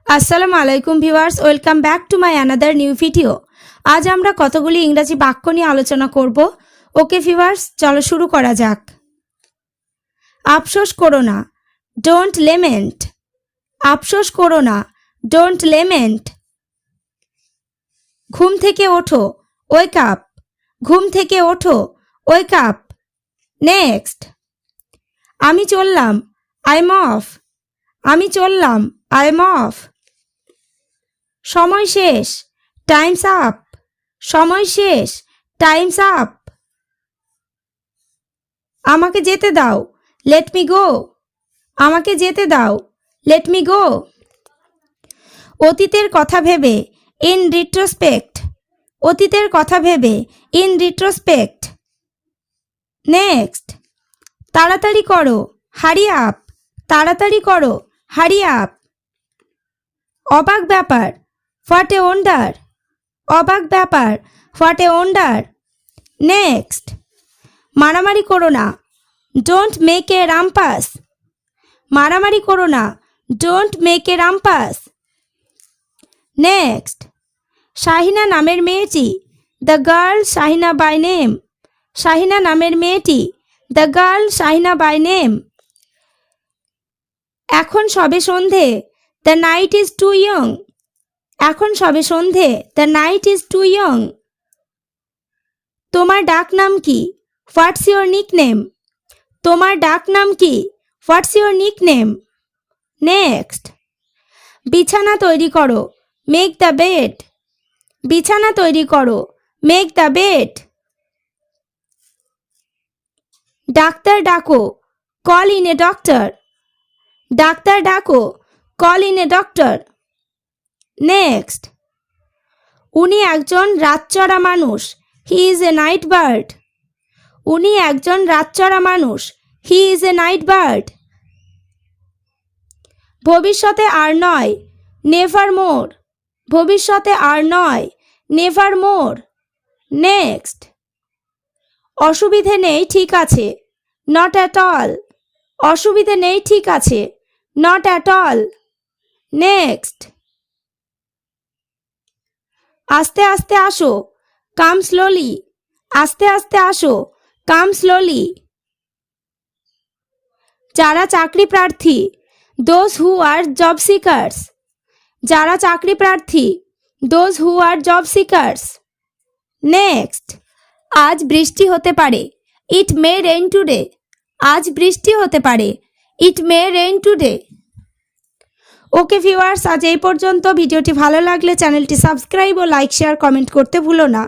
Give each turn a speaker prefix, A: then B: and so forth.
A: আসসালামু আলাইকুম viewers, welcome back to my another new video. আজ আমরা কতগুলি ইংরাজি বাক্য নিয়ে আলোচনা করব। ওকে ভিউয়ার্স, চলো শুরু করা যাক। আফসোস করো না, ডোন্ট লেমেন্ট। আফসোস করো না, ডোন্ট লেমেন্ট। ঘুম থেকে ওঠো, ওয়েক আপ। ঘুম থেকে ওঠো, ওয়েক আপ। নেক্সট। আমি চললাম, আই এম অফ। আমি চললাম, আই এম অফ। সময় শেষ, টাইমস আপ। সময় শেষ, টাইমস আপ। আমাকে যেতে দাও, লেট মি গো। আমাকে যেতে দাও, লেট মি গো। অতীতের কথা ভেবে, ইন রিট্রোস্পেক্ট। অতীতের কথা ভেবে, ইন রিট্রোস্পেক্ট। নেক্সট। তাড়াতাড়ি করো, হারি আপ। তাড়াতাড়ি করো, হারি আপ। অবাক ব্যাপার, হোয়াট এ ওয়ান্ডার। অবাক ব্যাপার, হোয়াট এ ওয়ান্ডার। নেক্সট। মারামারি করো না, ডোন্ট মেক এ রাম্পাস। মারামারি করো না, don't make a rumpus. Next. Shahina নামের মেয়েটি, the girl Shahina by name. Shahina নামের মেয়েটি, the girl Shahina by name. এখন সবে সন্ধে, the night is too young. এখন সবে সন্ধে, the night is too young. তোমার ডাক নাম কি, হোয়াটস ইয়োর নিকনেম। তোমার ডাক নাম কি, হোয়াটস ইয়োর নিকনেম। নেক্সট। বিছানা তৈরি করো, মেক দ্য বেড। বিছানা তৈরি করো, মেক দ্য বেড। ডাক্তার ডাকো, কল ইন এ ডক্টর। ডাক্তার ডাকো, call in a doctor. Next. উনি একজন রাতচরা মানুষ, he is a night bird. উনি একজন রাতচরা মানুষ, he is a night bird. ভবিষ্যতে আর নয়, নেভার মোর। ভবিষ্যতে আর নয়, নেভার মোর। নেক্সট। অসুবিধে নেই, ঠিক আছে, নট অ্যাট অল। অসুবিধে নেই, ঠিক আছে, নট অ্যাট অল। নেক্সট। আস্তে আস্তে আসো, কাম স্লোলি। আস্তে আস্তে আসো, কাম স্লোলি। যারা চাকরি প্রার্থী, those who are job seekers. যারা চাকরি প্রার্থী, those who are job seekers. Next. আজ বৃষ্টি হতে পারে, ইট মে রেইন টুডে। আজ বৃষ্টি হতে পারে, it may rain today. Okay viewers, আজ এই পর্যন্ত। ভিডিওটি ভালো লাগলে চ্যানেলটি সাবস্ক্রাইব ও লাইক শেয়ার কমেন্ট করতে ভুলো না।